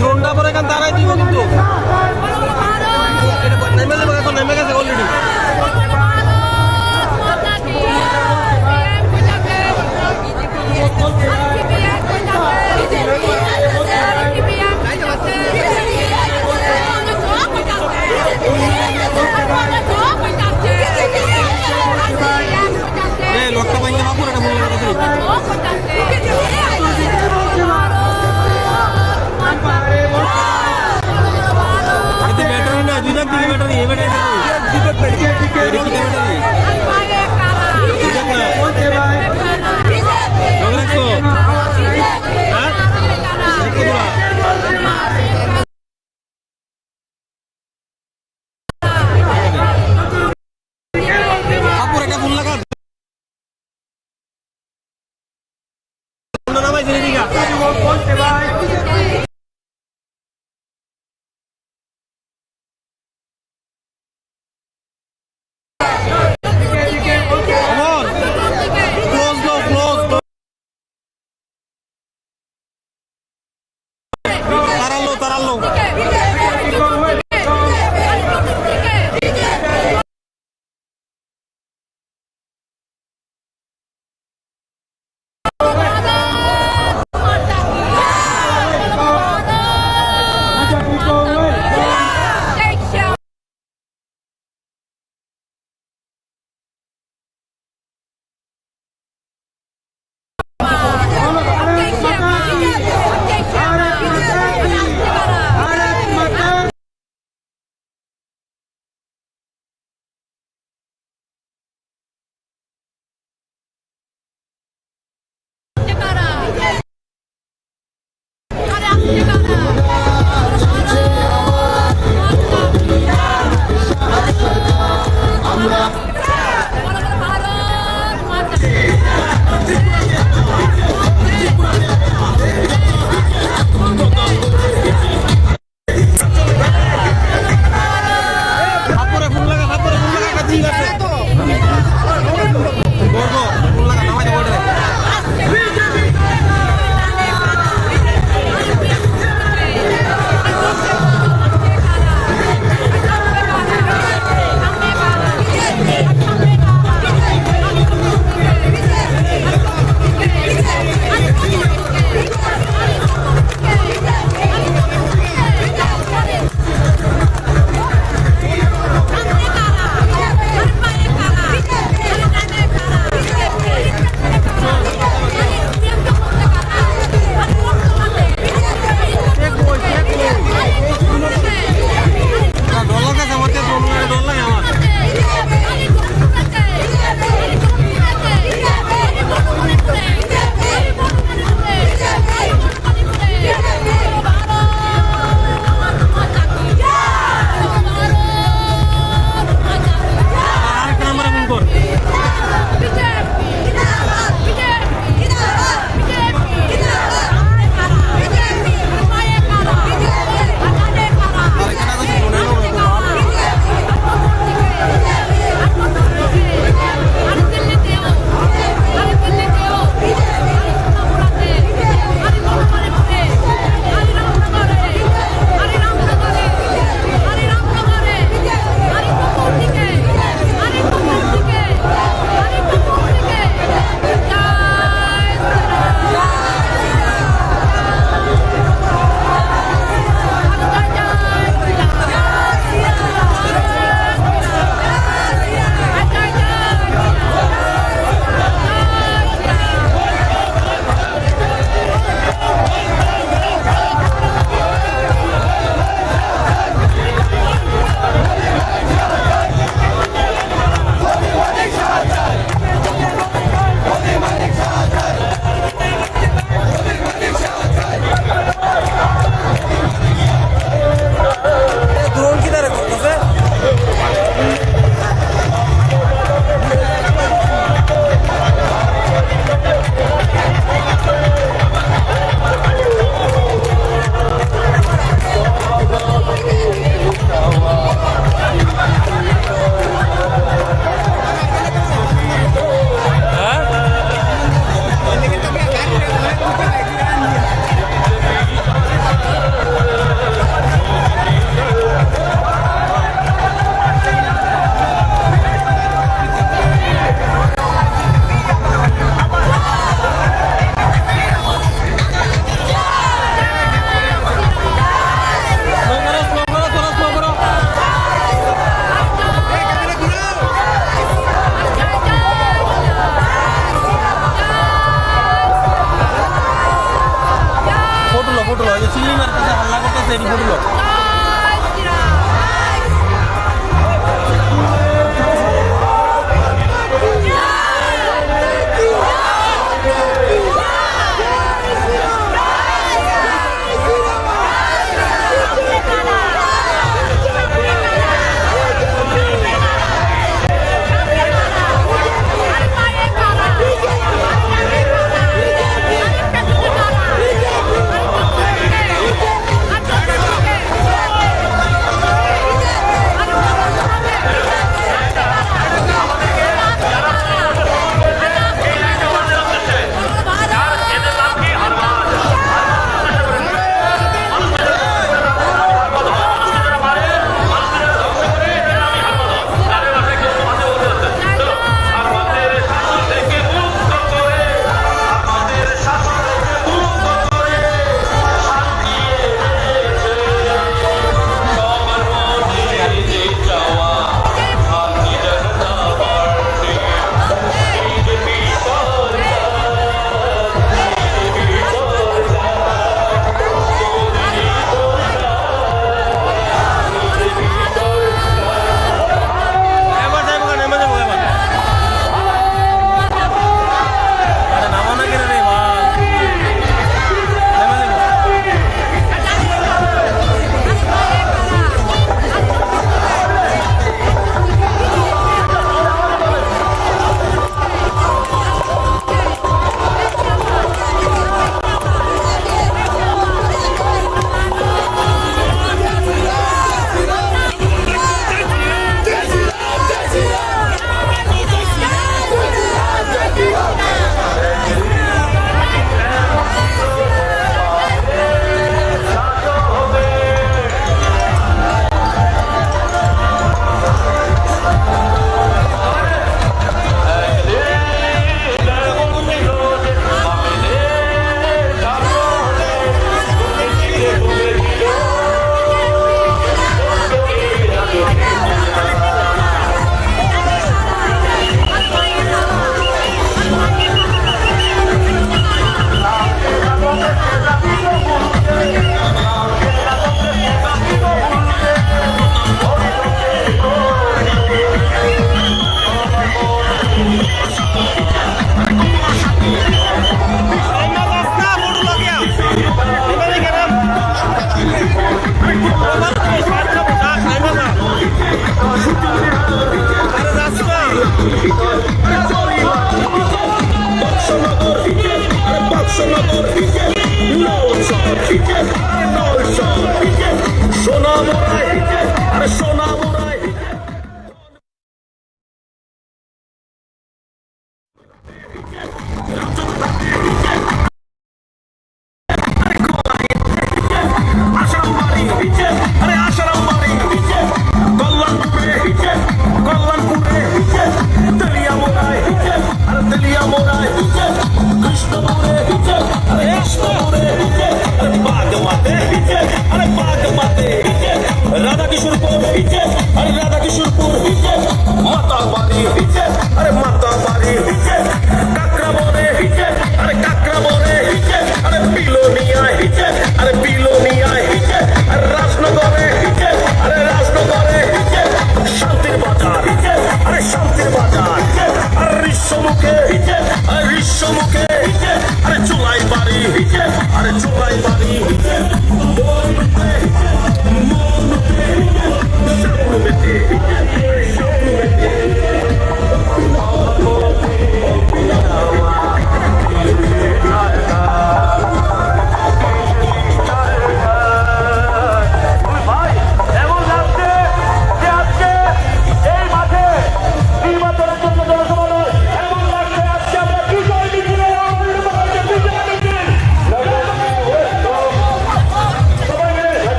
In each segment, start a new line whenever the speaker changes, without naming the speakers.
দ্রোনটা পরে এখান তারাই দিব কিন্তু নেমে যাবে, এখন নেমে গেছে অলরেডি। লোকটা ভাঙে বাপুর এটা মনে লাগে ব্যাটারি না, দুই লাখ দিকে ব্যাটারি, এই ব্যাটারি বাপুর এটা ফোন লাগা নামাই জেনে দিঘা তারালো ফটো লো, চিল্লি মারতেছে, হাল্লা করতেছে, এটি ফটো লো।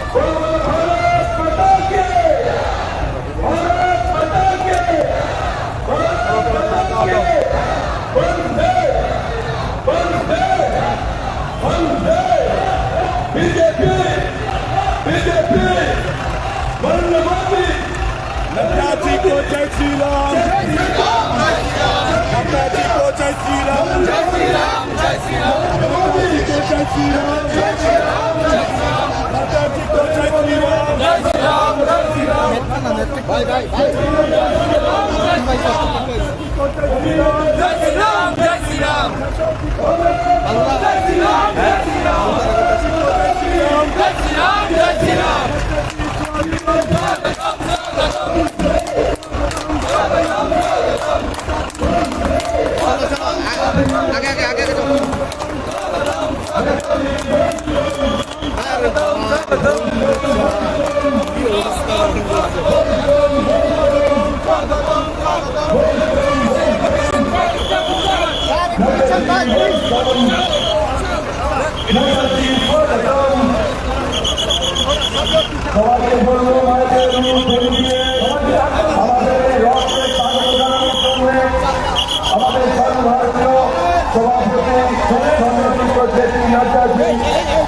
नड्डा जी को जय श्री राम। नड्डा जी को जय श्री राम। नड्डा जी को जय श्री राम। नड्डा जी को जय श्री राम।
भाई भाई भाई आगे आगे आगे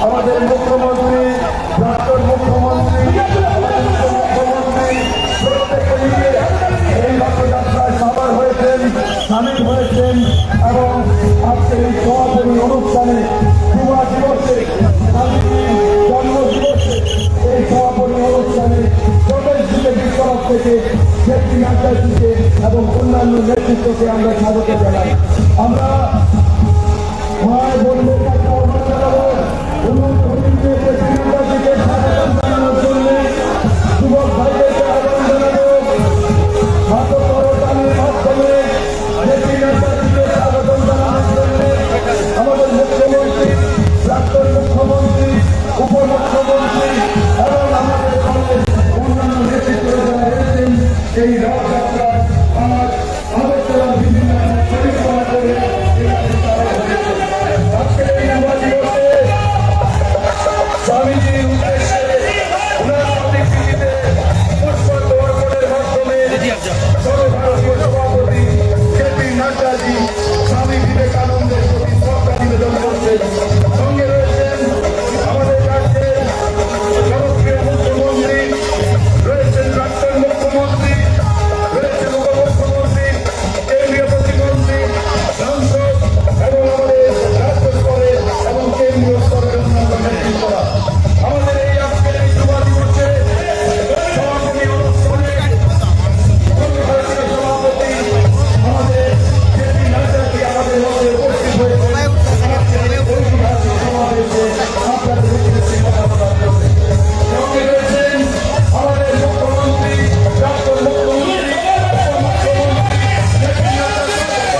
আমাদের মুখ্যমন্ত্রী প্রাক্তন মুখ্যমন্ত্রী মুখ্যমন্ত্রী প্রত্যেকে মিলে এই রথযাত্রায় সামিল হয়েছেন এবং আজকের এই সমাপনী অনুষ্ঠানে যুবা দিবসে স্বামীজির জন্মদিবসে এই সমাপনী অনুষ্ঠানে প্রদেশ বিজেপির তরফ থেকে জেপি নাড্ডাজিকে এবং অন্যান্য নেতৃত্বকে আমরা স্বাগত জানাই। আমরা ভাই বোনদের কাছে আহ্বান জানাবো যুবক ভাইদেরকে আহ্বান জানাবো হাত করতালির মাধ্যমে জেপি নাড্ডাজিকে স্বাগত জানানোর জন্য আমাদের মুখ্যমন্ত্রী প্রাক্তন মুখ্যমন্ত্রী উপমুখ্যমন্ত্রী এবং আমাদের কংগ্রেস অন্যান্য নেতৃত্বরা যারা রয়েছেন এই রথযাত্রায় আজ আগরতলার বিভিন্ন পরিক্রমা করে আজকের এই যুবা দিবসে স্বামীজির উদ্দেশ্যে ওনার প্রতিকৃতিতে পুষ্পাঞ্জলি অর্পণের মাধ্যমে সর্বভারতীয় সভাপতি জেপি নাড্ডাজি স্বামী বিবেকানন্দের প্রতি শ্রদ্ধা নিবেদন করছেন। সঙ্গে রয়েছেন আমাদের রাজ্যের জনপ্রিয় মুখ্যমন্ত্রী, রয়েছেন প্রাক্তন মুখ্যমন্ত্রী, রয়েছেন উপমুখ্যমন্ত্রী, কেন্দ্রীয় প্রতিমন্ত্রী, সাংসদ এবং আমাদের রাজ্য স্তরের এবং কেন্দ্রীয় স্তরের অন্যান্য নেতৃত্বরা আমাদের এই আজকের এই যুবা দিবসে সমাপনী অনুষ্ঠানে সর্বভারতীয় সভাপতি আমাদের জেপি নাড্ডাজি আমাদের মধ্যে উপস্থিত হয়েছেন আজকের এই ঐতিহাসিক সমাবেশে আপনাদের উদ্দেশ্যে কথা বলার জন্য। সঙ্গে রয়েছেন আমাদের মুখ্যমন্ত্রী, প্রাক্তন মুখ্যমন্ত্রী, উপমুখ্যমন্ত্রী, জেপি নাড্ডাজি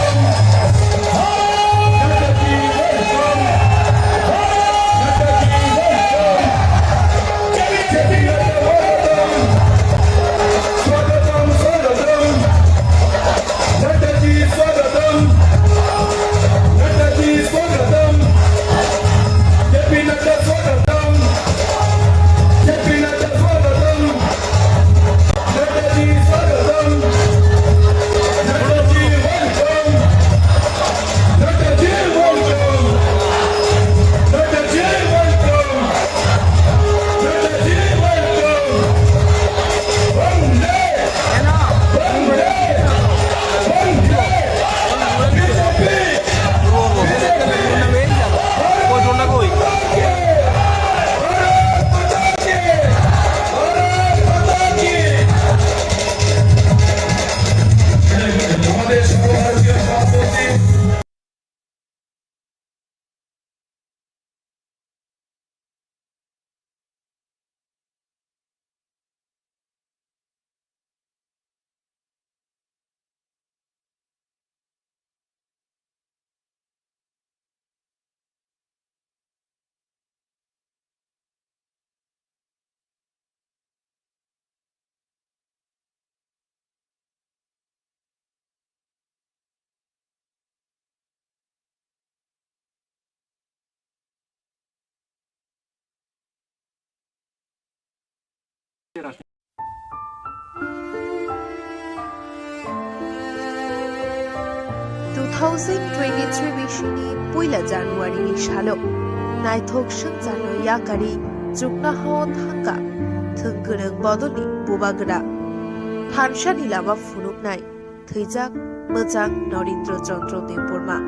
2023 बिसिनि पुइला जानुवारिनि सालो नायथक संजानो याकारि जुगनाहाव थांगा थोंगोरों बदलनि बुबागोरा थानसानि लामा फुनुकनाय थैजाक मोजां नरेंद्र चंद्र देव बर्मा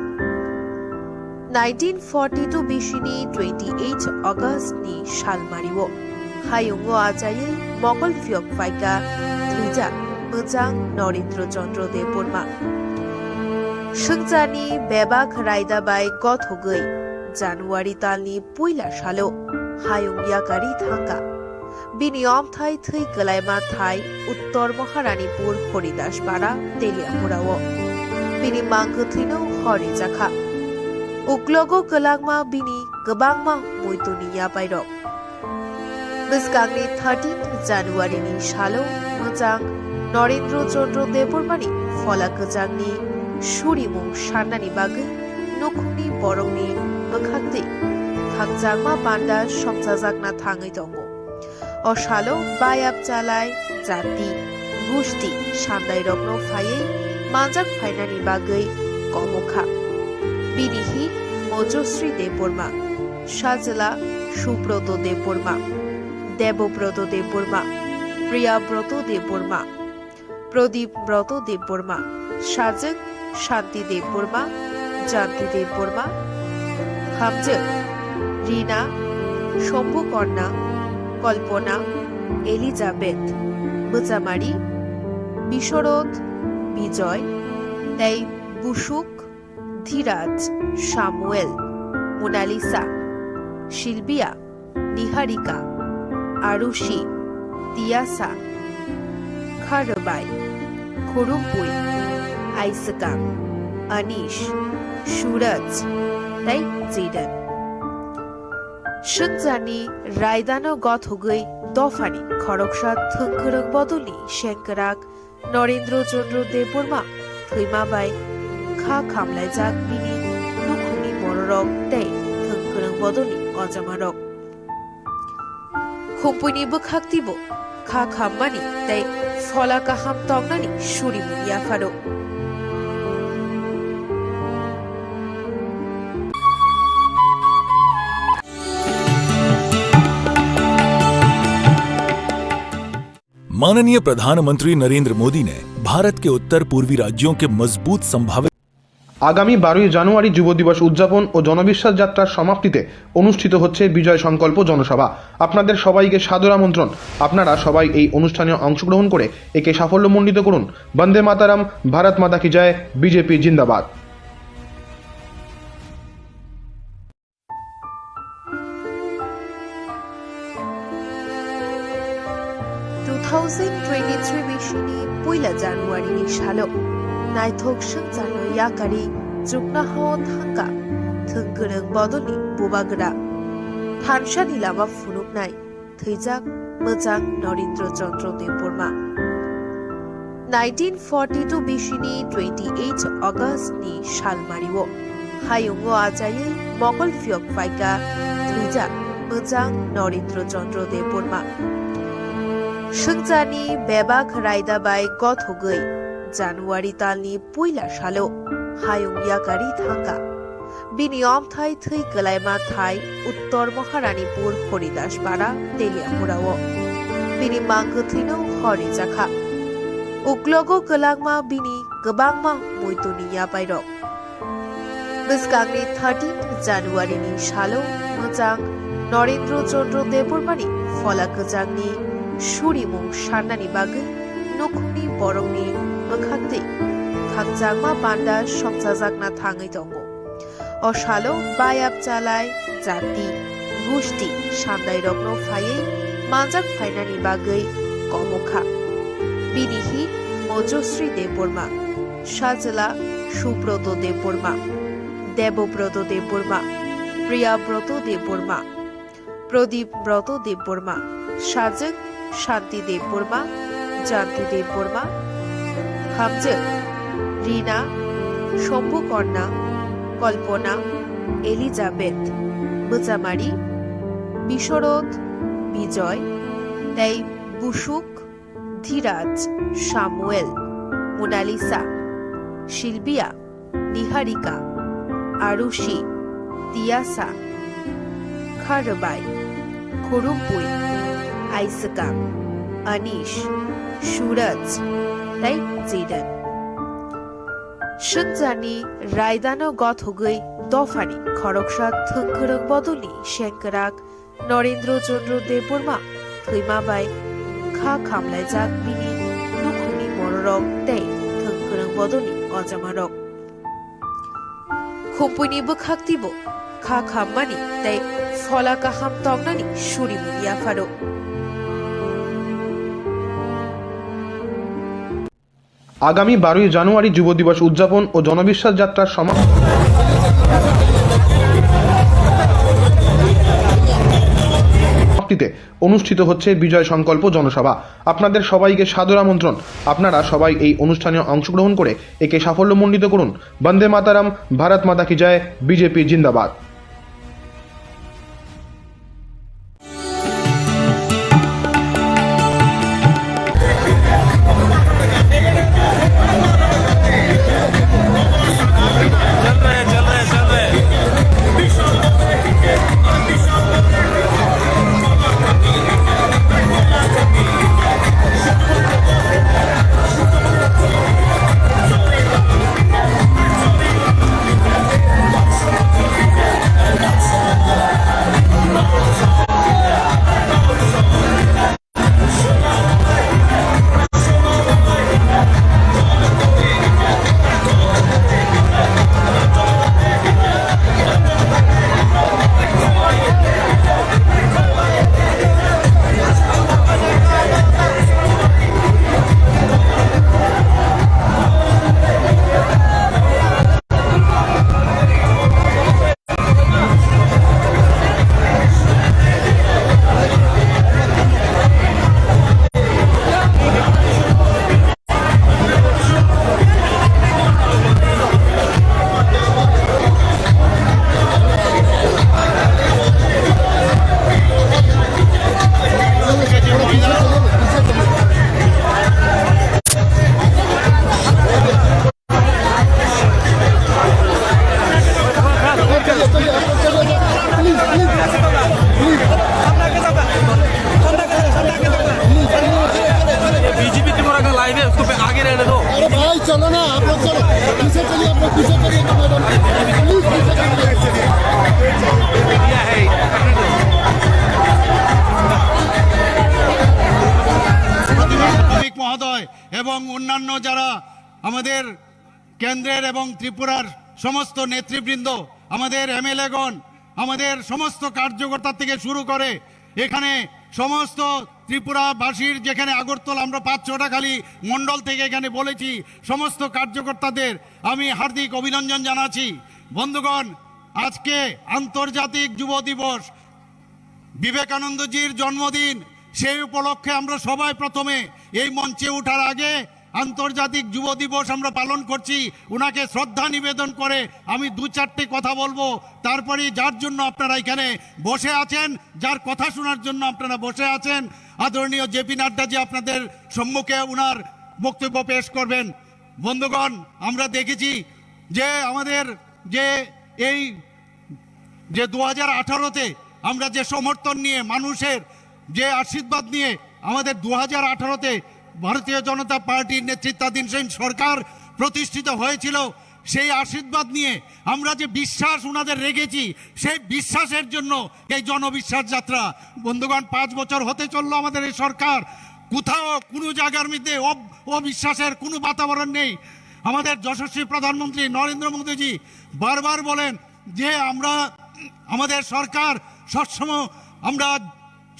1942 बिसिनि 28 अगस्टनि सालमारिवो हायुंगो आजायै मगल फियक फाइका थैजाक मोजां नरेंद्र चंद्र देव बर्मा संजानि बेबाक रायदाबाय गथगै जानुवारि तालनि पुइला सालो हायुं याकारि थांगा बिनि अमथाय थै गलायमा थाय उत्तर महारानीपुर हरिदास पाड़ा तेलियापुराओ बिनि मांगो थैनो हरि जाखा उक्लगो गलांमा बिनि गोबांमा मुइतुनि यापायरक बिस्कांनि 13 जानुवारिनि सालो मोजां नरेंद्र चंद्र देव बर्मानि फला गोजांनि सुरिमु सान्नानि बागै नखुनि बरंनि मोखांति खांजांमा बान्दा संजाजागना थाङै दङ असालो बायाब जालाय जाति गुस्ति सान्दाय रत्न फायै माजाक फायनानि बागै कमखा बिनिहि मजश्री देव बर्मा साजला सुब्रत देव बर्मा देवव्रत देव बर्मा प्रियाव्रत देव बर्मा प्रदीप व्रत देव बर्मा साजक शांति देव बर्मा जानती देव बर्मा हामजक रीना शम्भु कन्या कल्पना एलिजाबेथ बोजामारी विशरद विजय तै बुसुक धीराज सामुएल मोनालिसा शिल्पिया निहारिका आरुषि तियासा खारबाई खुरुमपुई आइसकाम अनीश सूरज तै जेडन संजानि रायदानो गथगै दफानि खरकसा थोंगोरों बदलनि शेंकराक नरेंद्र चंद्र देव बर्मा थैमाबाय खा खामलायजाक बिनि नुखुनि बररक तै थोंगोरों बदलनि अजामारक खुम्पुनि बोखाक्तिबो खा खाममानि तै फला काहाम तंनानि सुरिमु याफारो
माननीय प्रधानमंत्री नरेंद्र मोदी ने भारत के उत्तर पूर्वी राज्यों के मजबूत संभावित
आगामी 12 জানুয়ারি যুব দিবস উদযাপন ও জনবিশ্বাস যাত্রার সমাপ্তিতে অনুষ্ঠিত হচ্ছে বিজয় সংকল্প জনসভা। আপনাদের সবাইকে সাদর আমন্ত্রণ। আপনারা সবাই এই অনুষ্ঠানে অংশগ্রহণ করে একে সাফল্যমণ্ডিত করুন। বন্দে মাতারাম, ভারত মাতা কি জয়, বিজেপি জিন্দাবাদ।
बिसिनि पुइला जानुवारिनि सालो नायथक संजानो याकारि जुगनाहाव थांगा थोंगोरों बदलनि बुबागोरा थानसानि लामा फुनुकनाय थैजाक मोजां नरेंद्र चंद्र देव बर्मा 1942 बिसिनि 28 अगस्टनि सालमारिवो हायुंगो आजायै मगल फियक फाइका थैजाक मोजां नरेंद्र चंद्र देव बर्मा संजानि बेबाक रायदाबाय गथगै जानुवारि तालनि पुइला सालो हायुं याकारि थांगा बिनि अमथाय थै गलायमा थाय उत्तर महारानीपुर हरिदास पाड़ा तेलियापुराओ बिनि मांगो थैनो हरि जाखा उक्लगो गलांमा बिनि गोबांमा मुइतुनि यापायरक बिस्कांनि 13 जानुवारिनि सालो मोजां नरेंद्र चंद्र देव बर्मानि फला गोजांनि सुरिमु सान्नानि बागै नखुनि बरंनि मोखांति खांजांमा बान्दा संजाजागना थाङै दङ असालो बायाब जालाय जाति गुस्ति सान्दाय रत्न फायै माजाक फायनानि बागै कमखा बिनिहि मजश्री देव बर्मा साजला सुब्रत देव बर्मा देवव्रत देव बर्मा प्रियाव्रत देव बर्मा प्रदीप व्रत देव बर्मा साजक शांति देव बर्मा जानती देव बर्मा हामजक रीना शम्भु कन्या कल्पना एलिजाबेथ बोजामारी विशरद विजय तै বুসুক, ধীরাজ, সামুয়েল, মোনালিসা, শিলবিয়া, নিহারিকা, আরুষি, তিয়াসা, খারবাই, খুরুমপুই, আইসকা, আনিশ, সুরজ, তাই জিডান সুনজানি রায়দানো গত হগৈ দফানি খরকসাদ থংখরক বদলি শেঙ্করাক নরেন্দ্র চন্দ্র দেববর্মা থৈমাবাই খা খামলাইজাক বিনি নুখুনি মররক তাই থংখরক বদলি অজামারক খুম্পুনি বখাকতিব খা খামমানি তাই ফলা কাহাম তগনানি সুরিমুনিয়া ফারো
আগামী 12ই জানুয়ারি যুব দিবস উদযাপন ও জনবিশ্বাস যাত্রার সমাপ্তিতে অনুষ্ঠিত হচ্ছে বিজয় সংকল্প জনসভা। আপনাদের সবাইকে সাদর আমন্ত্রণ। আপনারা সবাই এই অনুষ্ঠানে অংশগ্রহণ করে একে সাফল্যমণ্ডিত করুন। বন্দে মাতারাম, ভারত মাতা কি জয়, বিজেপি জিন্দাবাদ।
चलो ना आप लोग, चलो पीछे चलिए, आप लोग पीछे चलिए तो मैडम प्लीज पीछे चलिए।
মহোদয় এবং অন্যান্য যারা আমাদের কেন্দ্রের এবং ত্রিপুরার সমস্ত নেতৃবৃন্দ, আমাদের এমএলএগণ, আমাদের সমস্ত কার্যকর্তা থেকে শুরু করে এখানে সমস্ত ত্রিপুরাবাসীর, যেখানে আগরতলা আমরা 5-6টা খালি মণ্ডল থেকে এখানে বলেছি, সমস্ত কার্যকর্তাদের আমি হার্দিক অভিনন্দন জানাচ্ছি। বন্ধুগণ, আজকে আন্তর্জাতিক যুব দিবস, বিবেকানন্দজির জন্মদিন। সেই উপলক্ষে আমরা সবাই প্রথমে এই মঞ্চে ওঠার আগে আন্তর্জাতিক যুব দিবস আমরা পালন করছি। ওনাকে শ্রদ্ধা নিবেদন করে আমি 2-4টে কথা বলবো, তারপরে যার জন্য আপনারা এখানে বসে আছেন, যার কথা শোনার জন্য আপনারা বসে আছেন, আদরণীয় জেপি নাড্ডাজি আপনাদের সম্মুখে ওনার বক্তব্য পেশ করবেন। বন্ধুগণ, আমরা দেখেছি যে আমাদের এই 2018-তে আমরা যে সমর্থন নিয়ে, মানুষের যে আশীর্বাদ নিয়ে আমাদের 2018-তে ভারতীয় জনতা পার্টির নেতৃত্বাধীন সেই সরকার প্রতিষ্ঠিত হয়েছিল, সেই আশীর্বাদ নিয়ে আমরা যে বিশ্বাস ওনাদের রেখেছি, সেই বিশ্বাসের জন্য এই জনবিশ্বাস যাত্রা। বন্ধুগণ, 5 বছর হতে চললো আমাদের এই সরকার, কোথাও কোনো জায়গার মধ্যে অবিশ্বাসের কোনো বাতাবরণ নেই। আমাদের যশস্বী প্রধানমন্ত্রী নরেন্দ্র মোদীজি বারবার বলেন যে আমাদের সরকার সবসময় আমরা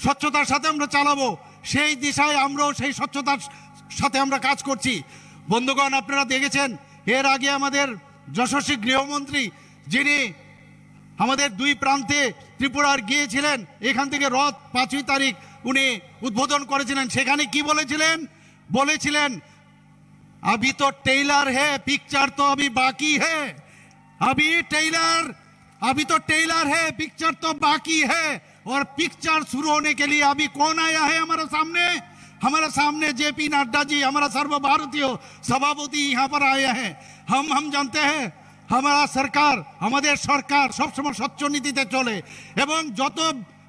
স্বচ্ছতার সাথে আমরা চালাবো, সেই দিশায় আমরাও সেই স্বচ্ছতার সাথে আমরা কাজ করছি। বন্ধুগণ, আপনারা দেখেছেন এর আগে আমাদের যশস্বী গৃহমন্ত্রী, যিনি আমাদের 2 প্রান্তে ত্রিপুরার গিয়েছিলেন, এখান থেকে রথ 5ই তারিখ উনি উদ্বোধন করেছিলেন। সেখানে কি বলেছিলেন अभी तो टेलर है, पिक्चर तो अभी बाकी है। अभी तो टेलर है, पिक्चर तो बाकी है। और पिक्चर शुरू होने के लिए अभी कौन आया है हमारे सामने? हमारे सामने जेपी नड्डा जी हमारा सर्वभारतीय सभापति यहाँ पर आए हैं। हम जानते हैं हमारा सरकार हमारे सरकार सब समय स्वच्छ नीतिते चले এবং যত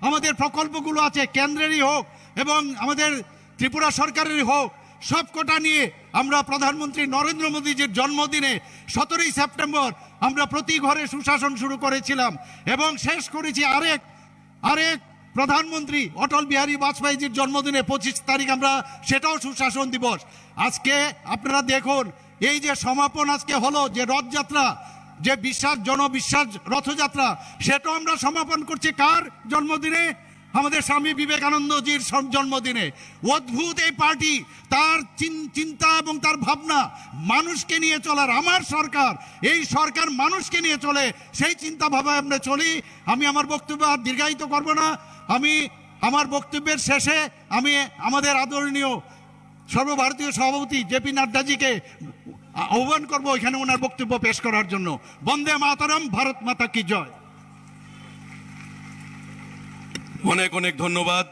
আমাদের প্রকল্পগুলো আছে কেন্দ্রেরই হোক এবং আমাদের ত্রিপুরা সরকারেরই হোক সবকটা নিয়ে আমরা প্রধানমন্ত্রী নরেন্দ্র মোদীজির জন্মদিনে 17 সেপ্টেম্বর আমরা প্রতি ঘরে সুশাসন শুরু করেছিলাম এবং শেষ করেছি আরেক প্রধানমন্ত্রী অটল বিহারী বাজপেয়ীজির জন্মদিনে 25 তারিখ আমরা সেটাও সুশাসন দিবস। আজকে আপনারা দেখুন এই যে সমাপন আজকে হলো যে রথযাত্রা যে জনবিশ্বাস রথযাত্রা সেটাও আমরা সমাপন করছি কার জন্মদিনে আমাদের স্বামী বিবেকানন্দজির জন্মদিনে। অদ্ভুত এই পার্টি তার চিন্তা এবং তার ভাবনা মানুষকে নিয়ে চলার আমার সরকার এই সরকার মানুষকে নিয়ে চলে সেই চিন্তা ভাবনায় আমরা চলি। আমি আমার বক্তব্য আর দীর্ঘায়িত করব না। আমি আমার বক্তব্যের শেষে আমি আমাদের আদরণীয় সর্বভারতীয় সভাপতি জেপি নাড্ডাজিকে আহ্বান করব এখানে ওনার বক্তব্য পেশ করার জন্য। বন্দে মাতরম, ভারত মাতা কি জয়।
অনেক অনেক ধন্যবাদ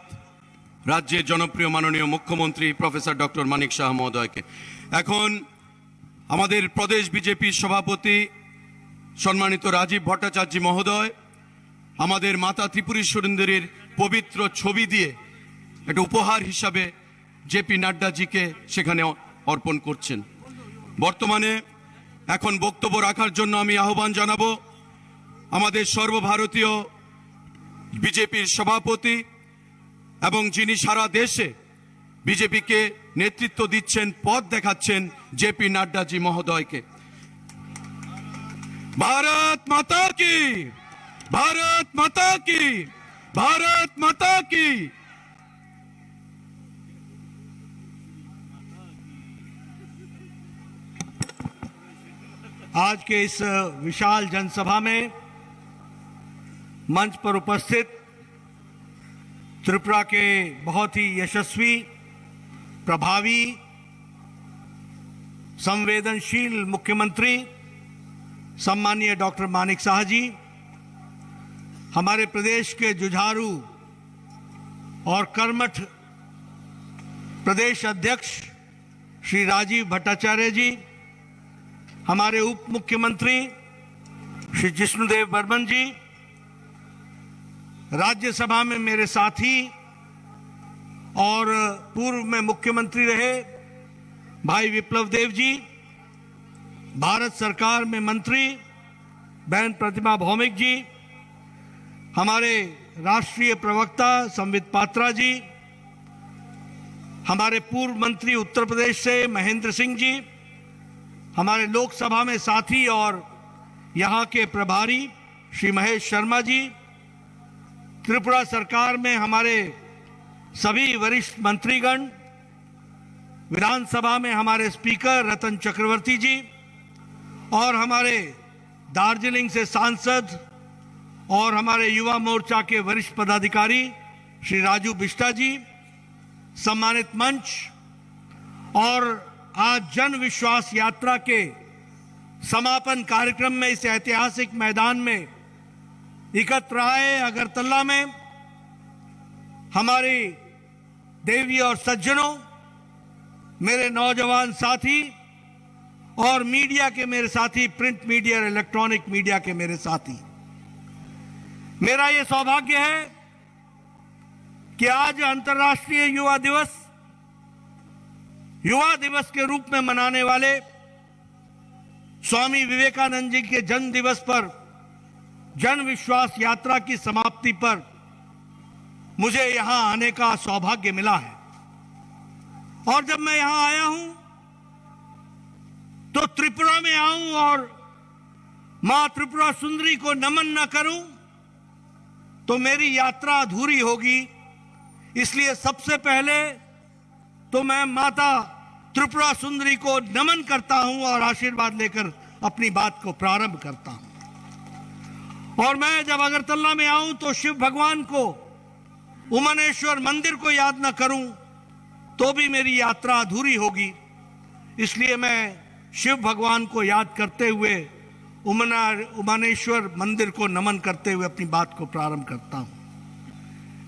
রাজ্যের জনপ্রিয় মাননীয় মুখ্যমন্ত্রী প্রফেসর ডক্টর মানিক শাহ মহোদয়কে। এখন আমাদের প্রদেশ বিজেপির সভাপতি সম্মানিত রাজীব ভট্টাচার্য মহোদয় আমাদের মাতা ত্রিপুরী সুরেন্দ্রীর পবিত্র ছবি দিয়ে একটা উপহার হিসাবে জেপি নাড্ডাজিকে সেখানে অর্পণ করছেন। বর্তমানে এখন বক্তব্য রাখার জন্য আমি আহ্বান জানাবো আমাদের সর্বভারতীয় বিজেপির সভাপতি এবং যিনি সারা দেশে বিজেপিকে নেতৃত্ব দিচ্ছেন পথ দেখাচ্ছেন জেপি নাড্ডাজি মহোদয়কে। ভারত মাতা কি, ভারত মাতা কি, ভারত মাতা কি।
आज के इस विशाल जनसभा में मंच पर उपस्थित त्रिपुरा के बहुत ही यशस्वी, प्रभावी, संवेदनशील मुख्यमंत्री सम्मानीय डॉक्टर मानिक शाह जी, हमारे प्रदेश के जुझारू और कर्मठ प्रदेश अध्यक्ष श्री राजीव भट्टाचार्य जी, हमारे उप मुख्यमंत्री श्री जिष्णुदेव बर्मन जी, राज्यसभा में मेरे साथी और पूर्व में मुख्यमंत्री रहे भाई विप्लव देव जी, भारत सरकार में मंत्री बहन प्रतिमा भौमिक जी, हमारे राष्ट्रीय प्रवक्ता संबित पात्रा जी, हमारे पूर्व मंत्री उत्तर प्रदेश से महेंद्र सिंह जी, हमारे लोकसभा में साथी और यहाँ के प्रभारी श्री महेश शर्मा जी, त्रिपुरा सरकार में हमारे सभी वरिष्ठ मंत्रीगण, विधानसभा में हमारे स्पीकर रतन चक्रवर्ती जी और हमारे दार्जिलिंग से सांसद और हमारे युवा मोर्चा के वरिष्ठ पदाधिकारी श्री राजू बिष्टा जी, सम्मानित मंच और आज जन विश्वास यात्रा के समापन कार्यक्रम में इस ऐतिहासिक मैदान में एकत्र आए अगरतला में हमारी देवी और सज्जनों, मेरे नौजवान साथी और मीडिया के मेरे साथी, प्रिंट मीडिया और इलेक्ट्रॉनिक मीडिया के मेरे साथी, मेरा ये सौभाग्य है कि आज अंतर्राष्ट्रीय युवा दिवस के रूप में मनाने वाले स्वामी विवेकानंद जी के जन्म दिवस पर जन विश्वास यात्रा की समाप्ति पर मुझे यहां आने का सौभाग्य मिला है। और जब मैं यहां आया हूं तो त्रिपुरा में आऊं और मां त्रिपुरा सुंदरी को नमन न करूं तो मेरी यात्रा अधूरी होगी। इसलिए सबसे पहले तो मैं माता त्रिपुरा सुंदरी को नमन करता हूं और आशीर्वाद लेकर अपनी बात को प्रारंभ करता हूं। और मैं जब अगरतला में आऊं तो शिव भगवान को, उमानेश्वर मंदिर को याद न करूं तो भी मेरी यात्रा अधूरी होगी। इसलिए मैं शिव भगवान को याद करते हुए उमानेश्वर मंदिर को नमन करते हुए अपनी बात को प्रारंभ करता हूं।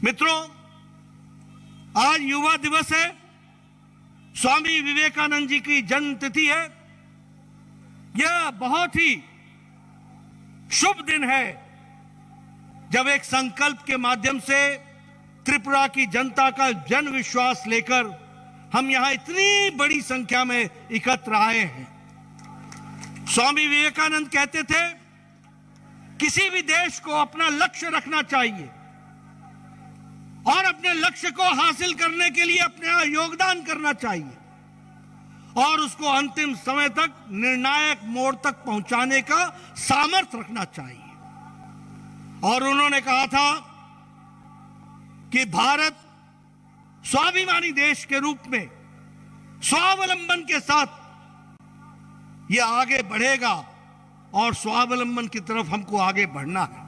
मित्रों, आज युवा दिवस है स्वामी विवेकानंद जी की जन्म तिथि है। यह बहुत ही शुभ दिन है जब एक संकल्प के माध्यम से त्रिपुरा की जनता का जन विश्वास लेकर हम यहां इतनी बड़ी संख्या में एकत्र आए हैं। स्वामी विवेकानंद कहते थे, किसी भी देश को अपना लक्ष्य रखना चाहिए और अपने लक्ष्य को हासिल करने के लिए अपना योगदान करना चाहिए और उसको अंतिम समय तक निर्णायक मोड़ तक पहुंचाने का सामर्थ्य रखना चाहिए। और उन्होंने कहा था कि भारत स्वाभिमानी देश के रूप में स्वावलंबन के साथ यह आगे बढ़ेगा और स्वावलंबन की तरफ हमको आगे बढ़ना है।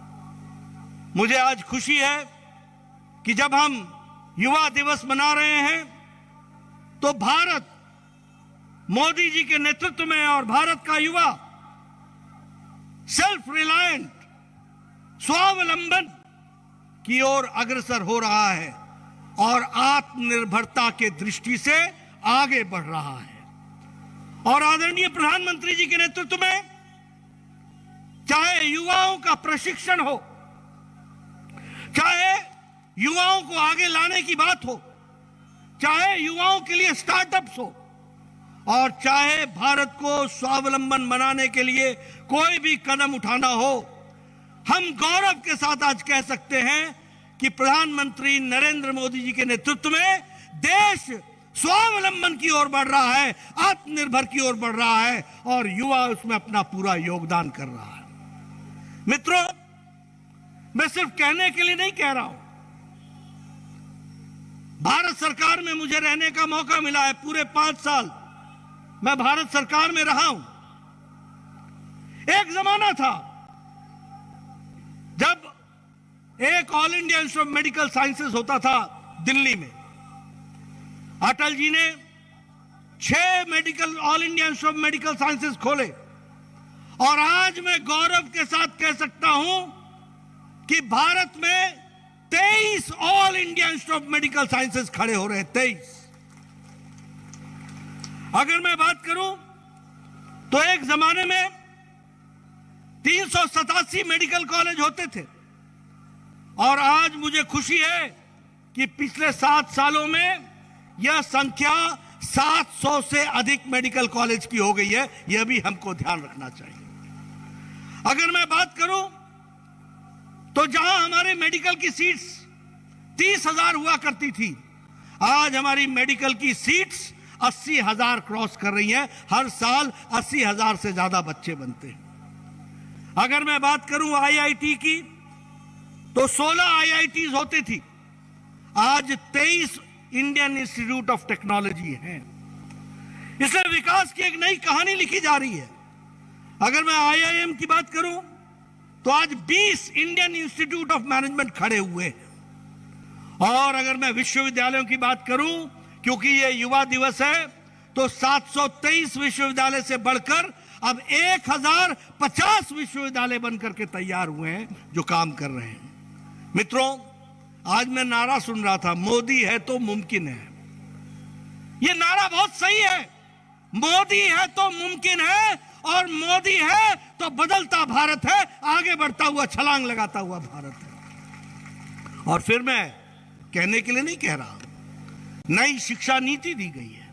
मुझे आज खुशी है कि जब हम युवा दिवस मना रहे हैं तो भारत मोदी जी के नेतृत्व में और भारत का युवा सेल्फ रिलायंट स्वावलंबन की ओर अग्रसर हो रहा है और आत्मनिर्भरता के दृष्टि से आगे बढ़ रहा है। और आदरणीय प्रधानमंत्री जी के नेतृत्व में चाहे युवाओं का प्रशिक्षण हो, चाहे युवाओं को आगे लाने की बात हो, चाहे युवाओं के लिए स्टार्टअप्स हो और चाहे भारत को स्वावलंबन बनाने के लिए कोई भी कदम उठाना हो, हम गौरव के साथ आज कह सकते हैं कि प्रधानमंत्री नरेंद्र मोदी जी के नेतृत्व में देश स्वावलंबन की ओर बढ़ रहा है, आत्मनिर्भर की ओर बढ़ रहा है और युवा उसमें अपना पूरा योगदान कर रहा है। मित्रों, मैं सिर्फ कहने के लिए नहीं कह रहा हूं, भारत सरकार में मुझे रहने का मौका मिला है। पूरे 5 साल मैं भारत सरकार में रहा हूं। एक जमाना था जब एक all India institute of medical sciences होता था दिल्ली में। अटल जी ने 6 all India institute of medical sciences खोले और आज मैं गौरव के साथ कह सकता हूं कि भारत में 23 all India institute of medical sciences खड़े हो रहे हैं। 23। अगर मैं बात करूं तो एक जमाने में 387 मेडिकल कॉलेज होते थे और आज मुझे खुशी है कि पिछले 7 सालों में यह संख्या 700 से अधिक मेडिकल कॉलेज की हो गई है। यह भी हमको ध्यान रखना चाहिए। अगर मैं बात करूं तो जहां हमारे मेडिकल की सीट्स 30,000 हुआ करती थी, आज हमारी मेडिकल की सीट्स 80,000 क्रॉस कर रही हैं। हर साल 80,000 से ज्यादा बच्चे बनते हैं। अगर मैं बात करूं आईआईटी की तो 16 आईआईटीज होती थी, आज 23 इंडियन इंस्टीट्यूट ऑफ टेक्नोलॉजी हैं। इसलिए विकास की एक नई कहानी लिखी जा रही है। अगर मैं आईआईएम की बात करूं तो आज 20 इंडियन इंस्टीट्यूट ऑफ मैनेजमेंट खड़े हुए हैं। और अगर मैं विश्वविद्यालयों की बात करूं, क्योंकि ये युवा दिवस है, तो 723 विश्वविद्यालय से बढ़कर अब 1050 विश्वविद्यालय बनकर के तैयार हुए हैं जो काम कर रहे हैं। मित्रों, आज मैं नारा सुन रहा था, मोदी है तो मुमकिन है। यह नारा बहुत सही है। मोदी है तो मुमकिन है और मोदी है तो बदलता भारत है, आगे बढ़ता हुआ, छलांग लगाता हुआ भारत है। और फिर मैं कहने के लिए नहीं कह रहा, नई शिक्षा नीति दी गई है।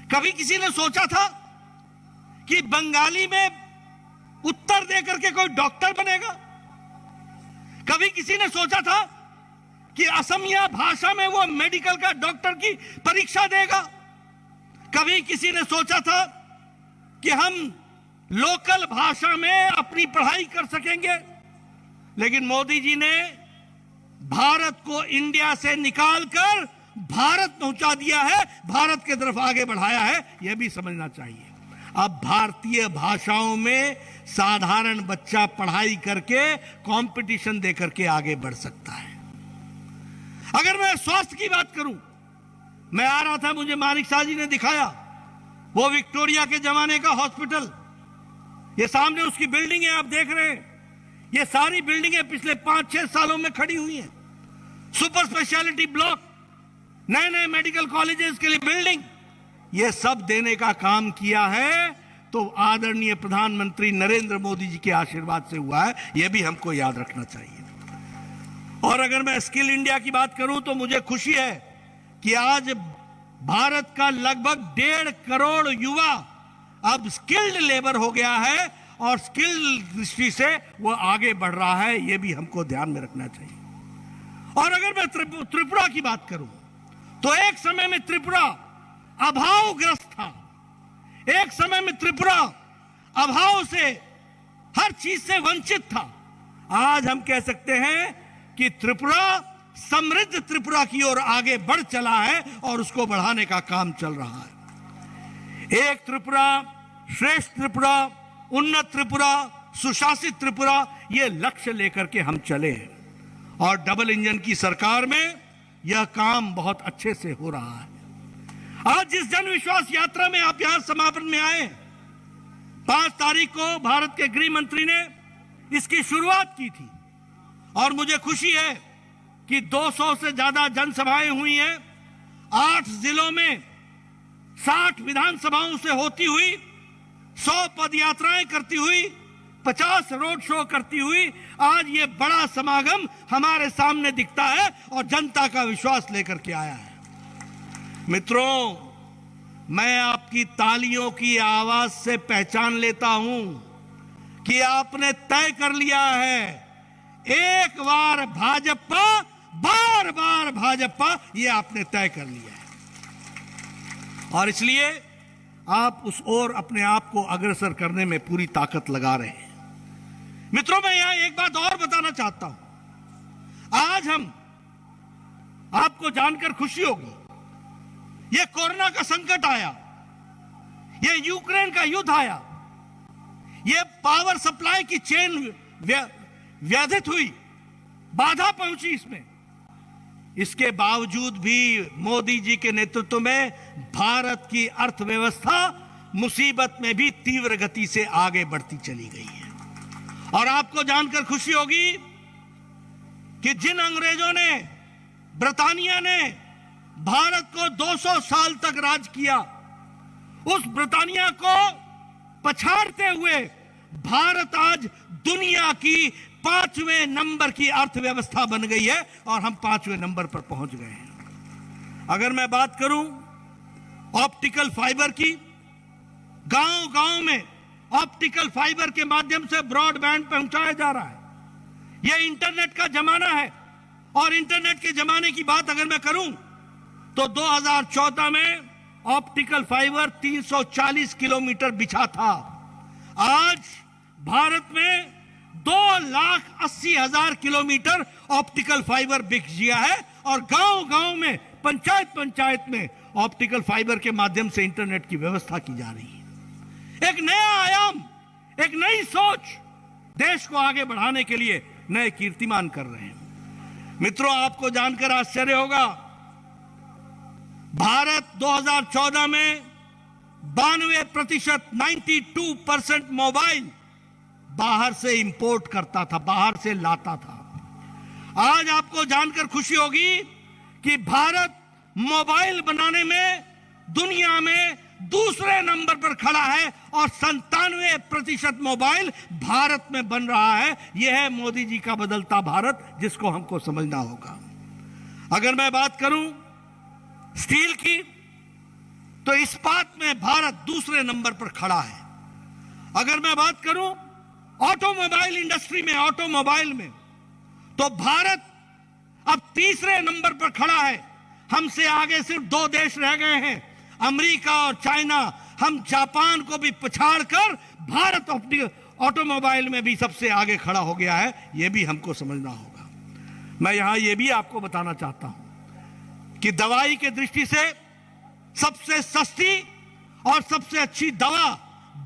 कभी किसी ने सोचा था कि बंगाली में उत्तर देकर के कोई डॉक्टर बनेगा? कभी किसी ने सोचा था कि असमिया भाषा में वो मेडिकल का डॉक्टर की परीक्षा देगा? कभी किसी ने सोचा था कि हम लोकल भाषा में अपनी पढ़ाई कर सकेंगे? लेकिन मोदी जी ने भारत को इंडिया से निकालकर भारत पहुंचा दिया है, भारत की तरफ आगे बढ़ाया है। यह भी समझना चाहिए। अब भारतीय भाषाओं में साधारण बच्चा पढ़ाई करके कंपटीशन देकर के आगे बढ़ सकता है। अगर मैं स्वास्थ्य की बात करूं, मैं आ रहा था, मुझे मानिक शाह जी ने दिखाया वो विक्टोरिया के जमाने का हॉस्पिटल। ये सामने उसकी बिल्डिंग है, आप देख रहे हैं। ये सारी बिल्डिंगें पिछले 5-6 सालों में खड़ी हुई हैं। सुपर स्पेशलिटी ब्लॉक, नए नए मेडिकल कॉलेजेस के लिए बिल्डिंग, ये सब देने का काम किया है तो आदरणीय प्रधानमंत्री नरेंद्र मोदी जी के आशीर्वाद से हुआ है, यह भी हमको याद रखना चाहिए। और अगर मैं स्किल इंडिया की बात करूं तो मुझे खुशी है कि आज भारत का लगभग 1.5 करोड़ युवा अब स्किल्ड लेबर हो गया है और स्किल दृष्टि से वो आगे बढ़ रहा है, यह भी हमको ध्यान में रखना चाहिए। और अगर मैं त्रिपुरा की बात करूं तो एक समय में त्रिपुरा अभावग्रस्त था, एक समय में त्रिपुरा अभाव से हर चीज से वंचित था। आज हम कह सकते हैं कि त्रिपुरा समृद्ध त्रिपुरा की ओर आगे बढ़ चला है और उसको बढ़ाने का काम चल रहा है। एक त्रिपुरा, श्रेष्ठ त्रिपुरा, उन्नत त्रिपुरा, सुशासित त्रिपुरा, ये लक्ष्य लेकर के हम चले हैं और डबल इंजन की सरकार में यह काम बहुत अच्छे से हो रहा है। आज जिस जन विश्वास यात्रा में आप यहां समापन में आए, 5 तारीख को भारत के गृह मंत्री ने इसकी शुरुआत की थी और मुझे खुशी है कि 200 से ज्यादा जनसभाएं हुई हैं। 8 जिलों में 60 विधानसभाओं से होती हुई, 100 पद यात्राएं करती हुई, 50 रोड शो करती हुई आज ये बड़ा समागम हमारे सामने दिखता है और जनता का विश्वास लेकर के आया है। मित्रों, मैं आपकी तालियों की आवाज से पहचान लेता हूं कि आपने तय कर लिया है, एक बार भाजपा, बार बार भाजपा, ये आपने तय कर लिया है और इसलिए आप उस ओर अपने आप को अग्रसर करने में पूरी ताकत लगा रहे हैं। मित्रों, मैं यहां एक बात और बताना चाहता हूं। आज हम, आपको जानकर खुशी होगी, यह कोरोना का संकट आया, यह यूक्रेन का युद्ध आया, यह पावर सप्लाई की चेन व्याधित हुई, बाधा पहुंची इसमें, इसके बावजूद भी मोदी जी के नेतृत्व में भारत की अर्थव्यवस्था मुसीबत में भी तीव्र गति से आगे बढ़ती चली गई है। और आपको जानकर खुशी होगी कि जिन अंग्रेजों ने, ब्रिटानिया ने भारत को 200 साल तक राज किया, उस ब्रिटानिया को पछाड़ते हुए भारत आज दुनिया की 5वें नंबर की अर्थव्यवस्था बन गई है और हम 5वें नंबर पर पहुंच गए हैं। अगर मैं बात करूं ऑप्टिकल फाइबर की, गांव-गांव में ऑप्टिकल फाइबर के माध्यम से ब्रॉडबैंड पहुंचाया जा रहा है। यह इंटरनेट का जमाना है और इंटरनेट के जमाने की बात अगर मैं करूं तो 2014 में ऑप्टिकल फाइबर 340 किलोमीटर बिछा था। आज भारत में 2,80,000 किलोमीटर ऑप्टिकल फाइबर बिछ गया है और गांव-गांव में, पंचायत में ऑप्टिकल फाइबर के माध्यम से इंटरनेट की व्यवस्था की जा रही है। एक नया आयाम, एक नई सोच देश को आगे बढ़ाने के लिए नए कीर्तिमान कर रहे हैं। मित्रों, आपको जानकर आश्चर्य होगा, भारत 2014 में 92%, 92% मोबाइल बाहर से इंपोर्ट करता था, बाहर से लाता था। आज आपको जानकर खुशी होगी कि भारत मोबाइल बनाने में दुनिया में दूसरे नंबर पर खड़ा है और 97% मोबाइल भारत में बन रहा है। यह है मोदी जी का बदलता भारत, जिसको हमको समझना होगा। अगर मैं बात करूं स्टील की, तो इस्पात में भारत दूसरे नंबर पर खड़ा है। अगर मैं बात करूं ऑटोमोबाइल इंडस्ट्री में, ऑटोमोबाइल में, तो भारत अब तीसरे नंबर पर खड़ा है। हमसे आगे सिर्फ 2 देश रह गए हैं, अमेरिका और चाइना। हम जापान को भी पछाड़कर भारत ऑटोमोबाइल में भी सबसे आगे खड़ा हो गया है। यह भी हमको समझना होगा। मैं यहां यह भी आपको बताना चाहता हूं कि दवाई के दृष्टि से सबसे सस्ती और सबसे अच्छी दवा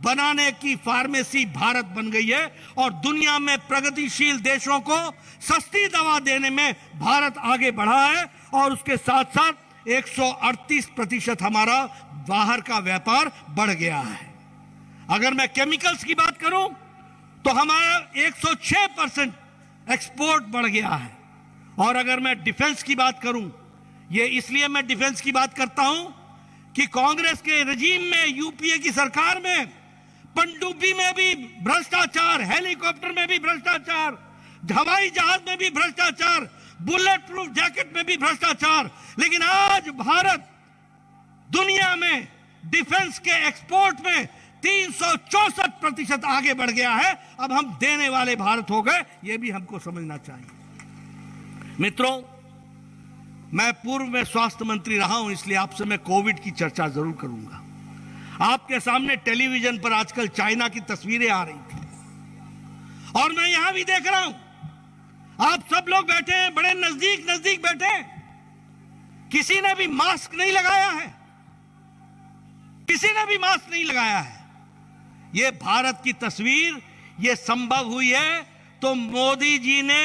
बनाने की फार्मेसी भारत बन गई है और दुनिया में प्रगतिशील देशों को सस्ती दवा देने में भारत आगे बढ़ा है और उसके साथ साथ 138% हमारा बाहर का व्यापार बढ़ गया है। अगर मैं केमिकल्स की बात करूं तो हमारा 106% एक्सपोर्ट बढ़ गया है। और अगर मैं डिफेंस की बात करूं, ये इसलिए मैं डिफेंस की बात करता हूं कि कांग्रेस के रजीम में, यूपीए की सरकार में पनडुब्बी में भी भ्रष्टाचार, हेलीकॉप्टर में भी भ्रष्टाचार, हवाई जहाज में भी भ्रष्टाचार, बुलेट प्रूफ जैकेट में भी भ्रष्टाचार। लेकिन आज भारत दुनिया में डिफेंस के एक्सपोर्ट में 364% आगे बढ़ गया है। अब हम देने वाले भारत हो गए, यह भी हमको समझना चाहिए। मित्रों, मैं पूर्व में स्वास्थ्य मंत्री रहा हूं, इसलिए आपसे मैं कोविड की चर्चा जरूर करूंगा। आपके सामने टेलीविजन पर आजकल चाइना की तस्वीरें आ रही थी और मैं यहां भी देख रहा हूं, आप सब लोग बैठे हैं, बड़े नजदीक नजदीक बैठे हैं, किसी ने भी मास्क नहीं लगाया है, किसी ने भी मास्क नहीं लगाया है। यह भारत की तस्वीर, यह संभव हुई है तो मोदी जी ने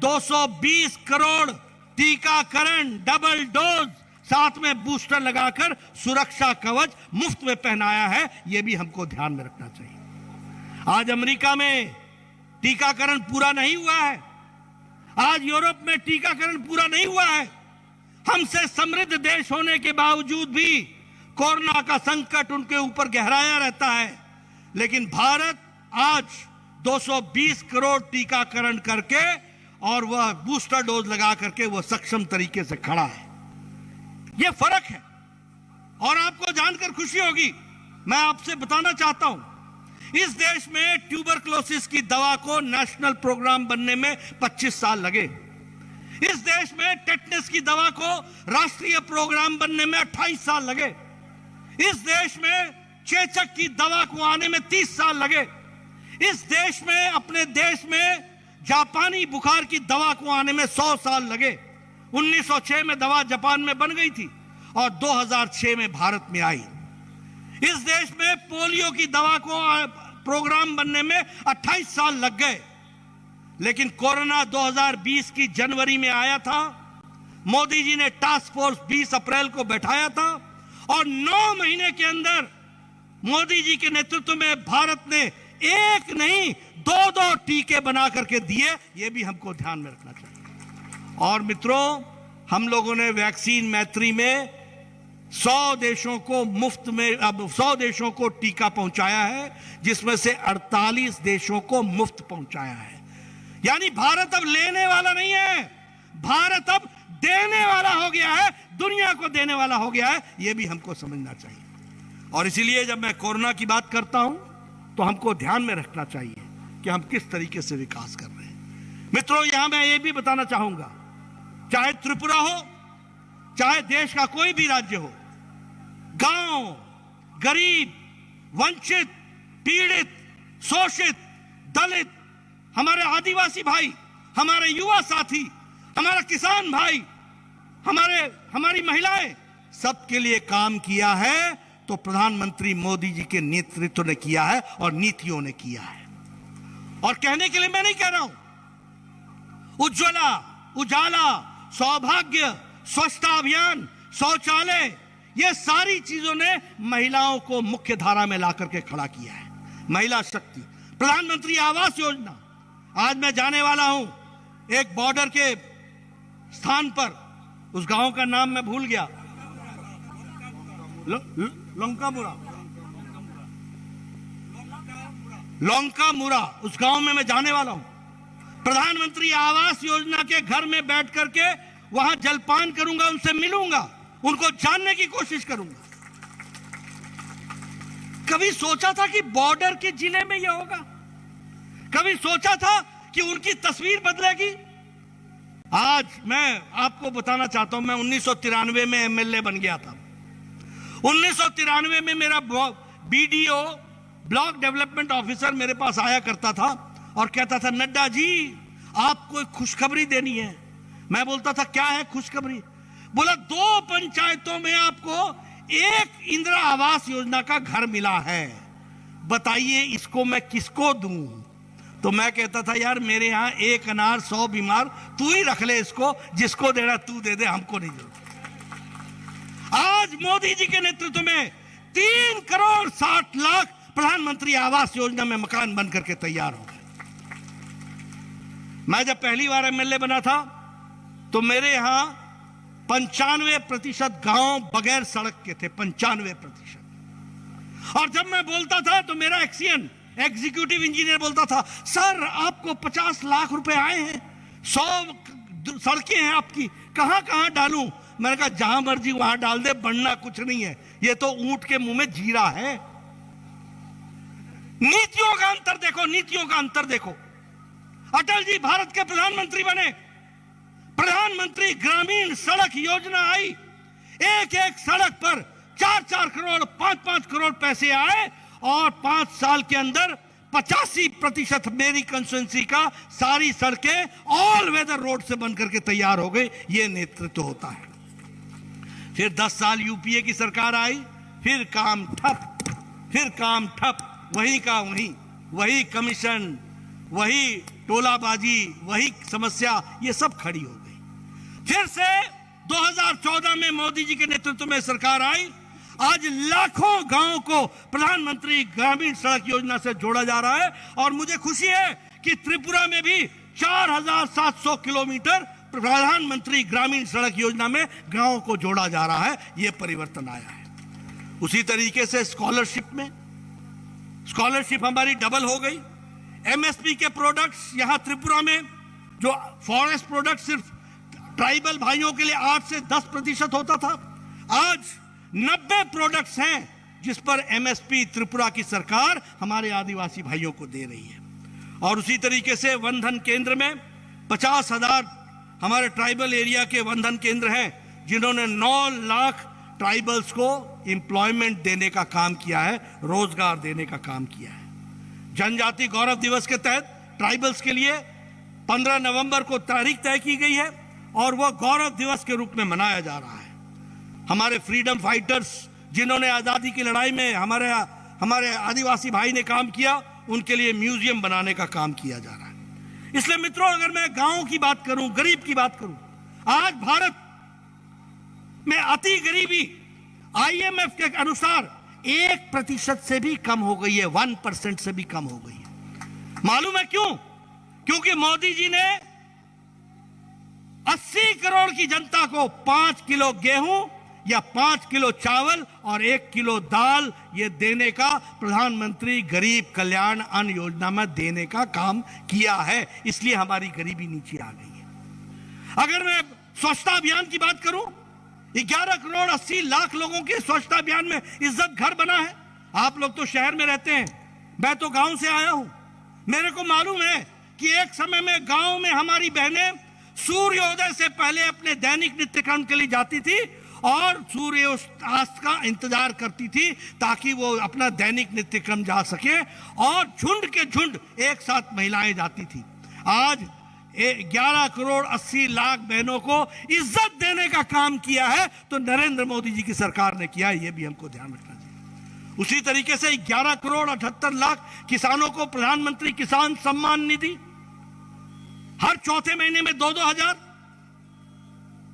220 करोड़ टीकाकरण, डबल डोज, साथ में बूस्टर लगाकर सुरक्षा कवच मुफ्त में पहनाया है। यह भी हमको ध्यान में रखना चाहिए। आज अमेरिका में टीकाकरण पूरा नहीं हुआ है, आज यूरोप में टीकाकरण पूरा नहीं हुआ है। हमसे समृद्ध देश होने के बावजूद भी कोरोना का संकट उनके ऊपर गहराया रहता है। लेकिन भारत आज 220 करोड़ टीकाकरण करके और वह बूस्टर डोज लगा करके वह सक्षम तरीके से खड़ा है। यह फर्क है और आपको जानकर खुशी होगी, मैं आपसे बताना चाहता हूं, इस देश में ट्यूबरक्लोसिस की दवा को नेशनल प्रोग्राम बनने में 25 साल लगे। इस देश में टेटनस की दवा को राष्ट्रीय प्रोग्राम बनने में 28 साल लगे। इस देश में चेचक की दवा को आने में 30 साल लगे। इस देश में, अपने देश में जापानी बुखार की दवा को आने में 100 साल लगे। 1906 में दवा जापान में बन गई थी और 2006 में भारत में आई। इस देश में पोलियो की दवा को प्रोग्राम बनने में 28 साल लग गए। लेकिन कोरोना 2020 की जनवरी में आया था, मोदी जी ने टास्क फोर्स 20 अप्रैल को बैठाया था और 9 महीने के अंदर मोदी जी के नेतृत्व में भारत ने एक नहीं 2-2 टीके बना करके दिए। यह भी हमको ध्यान में रखना चाहिए। और मित्रों, हम लोगों ने वैक्सीन मैत्री में 100 देशों को मुफ्त में, अब 100 देशों को टीका पहुंचाया है, जिसमें से 48 देशों को मुफ्त पहुंचाया है। यानी भारत अब लेने वाला नहीं है, भारत अब देने वाला हो गया है, दुनिया को देने वाला हो गया है। यह भी हमको समझना चाहिए। और इसीलिए जब मैं कोरोना की बात करता हूं तो हमको ध्यान में रखना चाहिए कि हम किस तरीके से विकास कर रहे हैं। मित्रों, यहां मैं ये भी बताना चाहूंगा, चाहे त्रिपुरा हो, चाहे देश का कोई भी राज्य हो, गांव, गरीब, वंचित, पीड़ित, शोषित, दलित, हमारे आदिवासी भाई, हमारे युवा साथी, हमारा किसान भाई, हमारी महिलाएं, सबके लिए काम किया है तो प्रधानमंत्री मोदी जी के नेतृत्व ने किया है और नीतियों ने किया है। और कहने के लिए मैं नहीं कह रहा हूं, उज्ज्वला, उजाला, सौभाग्य, स्वच्छता अभियान, शौचालय, ये सारी चीजों ने महिलाओं को मुख्य धारा में ला करके खड़ा किया है। महिला शक्ति, प्रधानमंत्री आवास योजना, आज मैं जाने वाला हूं एक बॉर्डर के स्थान पर, उस गांव का नाम मैं भूल गया, लोंकामुरा, उस गांव में मैं जाने वाला हूं। प्रधानमंत्री आवास योजना के घर में बैठ करके वहां जलपान करूंगा, उनसे मिलूंगा, उनको जानने की कोशिश करूंगा। कभी सोचा था कि बॉर्डर के जिले में यह होगा? कभी सोचा था कि उनकी तस्वीर बदलेगी? आज मैं आपको बताना चाहता हूं, मैं 1993 में एमएलए बन गया था। 1993 में मेरा बीडीओ, ब्लॉक डेवलपमेंट ऑफिसर, मेरे पास आया करता था और कहता था, नड्डा जी आपको एक खुशखबरी देनी है। मैं बोलता था, क्या है खुशखबरी? बोला, 2 पंचायतों में आपको एक इंदिरा आवास योजना का घर मिला है, बताइए इसको मैं किसको दूं? तो मैं कहता था, यार मेरे यहां 1 अनार 100 बीमार, तू ही रख ले इसको, जिसको देना तू दे दे, हमको नहीं जरूरत। आज मोदी जी के नेतृत्व में 3 करोड़ 60 लाख प्रधानमंत्री आवास योजना में मकान बन करके तैयार हो गए। मैं जब पहली बार एमएलए बना था तो मेरे यहां 95% गांव बगैर सड़क के थे, 95%। और जब मैं बोलता था तो मेरा एग्जीक्यूटिव इंजीनियर बोलता था, सर आपको 50 लाख रुपए आए हैं, 100 सड़कें हैं आपकी, कहां कहां डालूं? मैंने कहा जहां मर्जी वहां डाल दे, बनना कुछ नहीं है, ये तो ऊंट के मुंह में जीरा है। नीतियों का अंतर देखो, नीतियों का अंतर देखो। अटल जी भारत के प्रधानमंत्री बने, प्रधानमंत्री ग्रामीण सड़क योजना आई, एक एक सड़क पर 4-4 करोड़ 5-5 करोड़ पैसे आए और 5 साल के अंदर 85% मेरी कंस्टिट्यूंसी का सारी सड़कें ऑल वेदर रोड से बनकर के तैयार हो गई। ये नेतृत्व होता है। फिर 10 साल यूपीए की सरकार आई, फिर काम ठप, वही का वही कमीशन, वही टोलाबाजी, वही समस्या, ये सब खड़ी हो गई। फिर से 2014 में मोदी जी के नेतृत्व में सरकार आई। आज लाखों गांवों को प्रधानमंत्री ग्रामीण सड़क योजना से जोड़ा जा रहा है और मुझे खुशी है कि त्रिपुरा में भी 4700 किलोमीटर प्रधानमंत्री ग्रामीण सड़क योजना में गांवों को जोड़ा जा रहा है। यह परिवर्तन आया है। उसी तरीके से स्कॉलरशिप हमारी डबल हो गई। एमएसपी के प्रोडक्ट्स यहां त्रिपुरा में, जो फॉरेस्ट प्रोडक्ट सिर्फ ट्राइबल भाइयों के लिए 8 से 10% होता था, आज 90 प्रोडक्ट्स हैं जिस पर एमएसपी त्रिपुरा की सरकार हमारे आदिवासी भाइयों को दे रही है। और उसी तरीके से वनधन केंद्र में 50,000 हमारे ट्राइबल एरिया के वनधन केंद्र हैं जिन्होंने 9 लाख ट्राइबल्स को एम्प्लॉयमेंट देने का काम किया है, रोजगार देने का काम किया है। जनजाति गौरव दिवस के तहत ट्राइबल्स के लिए 15 नवंबर को तारीख तय की गई है और वह गौरव दिवस के रूप में मनाया जा रहा है। हमारे फ्रीडम फाइटर्स जिन्होंने आजादी की लड़ाई में हमारे आदिवासी भाई ने काम किया, उनके लिए म्यूजियम बनाने का काम किया जा रहा है। इसलिए मित्रों, अगर मैं गांव की बात करूं, गरीब की बात करूं, आज भारत में अति गरीबी आईएमएफ के अनुसार 1% से भी कम हो गई है, 1% से भी कम हो गई है। मालूम है क्यों? क्योंकि मोदी जी ने 80 करोड़ की जनता को 5 किलो गेहूं या 5 किलो चावल और 1 किलो दाल ये देने का प्रधानमंत्री गरीब कल्याण अन्न योजना में देने का काम किया है। इसलिए हमारी गरीबी नीचे आ गई है। अगर मैं स्वच्छता अभियान की बात करूं, 11 करोड़ 80 लाख लोगों के स्वच्छता अभियान में इज्जत घर बना है। आप लोग तो शहर में रहते हैं, मैं तो गांव से आया हूं। मेरे को मालूम है कि एक समय में गांव में हमारी बहनें सूर्योदय से पहले अपने दैनिक नित्यक्रम के लिए जाती थी और सूर्यास्त का इंतजार करती थी ताकि वो अपना दैनिक नित्यक्रम जा सके, और झुंड के झुंड एक साथ महिलाएं जाती थी। आज 11 करोड़ 80 लाख बहनों को इज्जत देने का काम किया है तो नरेंद्र मोदी जी की सरकार ने किया है, ये भी हमको ध्यान रखना चाहिए। उसी तरीके से 11 करोड़ 78 लाख किसानों को प्रधानमंत्री किसान सम्मान निधि हर चौथे महीने में 2-2 हजार।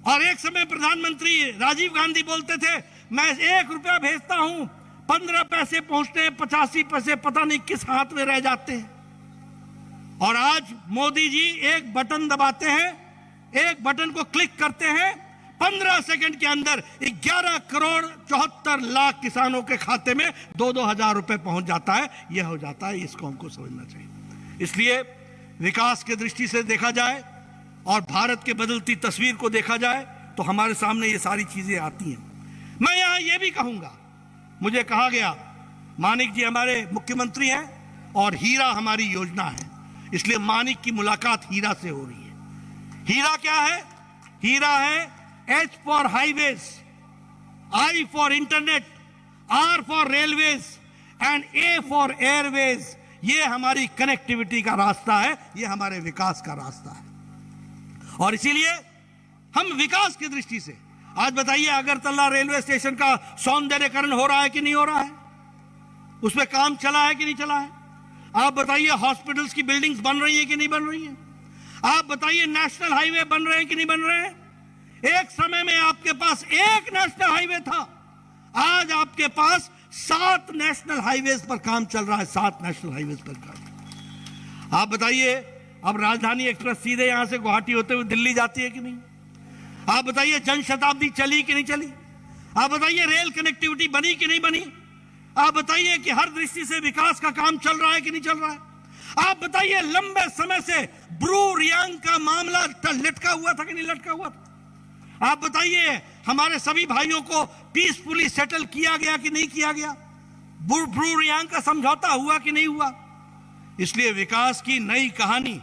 और एक समय प्रधानमंत्री राजीव गांधी बोलते थे, मैं 1 रुपया भेजता हूं, 15 पैसे पहुंचते हैं, 85 पैसे पता नहीं किस हाथ में रह जाते हैं। और आज मोदी जी एक बटन दबाते हैं, एक बटन को क्लिक करते हैं, 15 सेकंड के अंदर 11 करोड़ 74 लाख किसानों के खाते में 2-2 हजार रुपए पहुंच जाता है। यह हो जाता है, इसको हमको समझना चाहिए। इसलिए विकास के दृष्टि से देखा जाए और भारत के बदलती तस्वीर को देखा जाए तो हमारे सामने ये सारी चीजें आती हैं। मैं यहां ये भी कहूंगा, मुझे कहा गया मानिक जी हमारे मुख्यमंत्री हैं और हीरा हमारी योजना है, इसलिए मानिक की मुलाकात हीरा से हो रही है। हीरा क्या है? हीरा है H for highways, I for internet, R for railways and A for Airways. ये हमारी कनेक्टिविटी का रास्ता है, ये हमारे विकास का रास्ता है। और इसीलिए हम विकास की दृष्टि से आज बताइए, अगरतला रेलवे स्टेशन का सौंदर्यकरण हो रहा है कि नहीं हो रहा है? उसमें काम चला है कि नहीं चला है? आप बताइए, हॉस्पिटल्स की बिल्डिंग्स बन रही है कि नहीं बन रही है? आप बताइए, नेशनल हाईवे बन रहे हैं कि नहीं बन रहे हैं? एक समय में आपके पास एक नेशनल हाईवे था, आज आपके पास 7 नेशनल हाईवेज पर काम चल रहा है, 7 नेशनल हाईवेज पर काम। आप बताइए, अब राजधानी एक्सप्रेस सीधे यहां से गुवाहाटी होते हुए दिल्ली जाती है कि नहीं? आप बताइए जन शताब्दी चली कि नहीं चली? आप बताइए रेल कनेक्टिविटी बनी कि नहीं बनी? आप बताइए कि हर दृष्टि से विकास का काम चल रहा है कि नहीं चल रहा है? आप बताइए लंबे समय से ब्रू रियांग का मामला लटका हुआ था कि नहीं लटका हुआ था? आप बताइए हमारे सभी भाइयों को पीसफुली सेटल किया गया कि नहीं किया गया? ब्रू रियांग का समझौता हुआ कि नहीं हुआ? इसलिए विकास की नई कहानी